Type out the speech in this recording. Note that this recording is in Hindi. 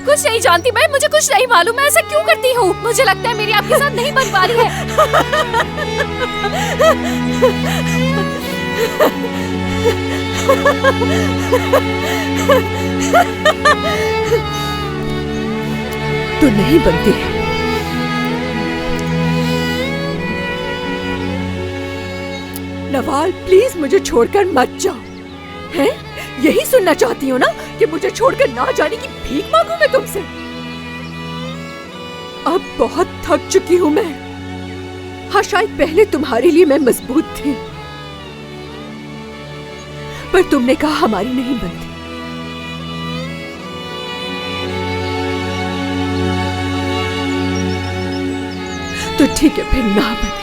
कुछ नहीं जानती मैं, मुझे कुछ नहीं मालूम मैं ऐसा क्यों करती हूँ। मुझे लगता है मेरी आपके साथ नहीं बन पा रही है। तो नहीं बनती है। नवाल प्लीज मुझे छोड़कर मत जाओ। हैं? यही सुनना चाहती हो ना कि मुझे छोड़कर ना जाने की भीख मांगू मैं तुमसे? अब बहुत थक चुकी हूं मैं। हाँ शायद पहले तुम्हारे लिए मैं मजबूत थी, पर तुमने कहा हमारी नहीं बनती। तो ठीक है फिर ना बने।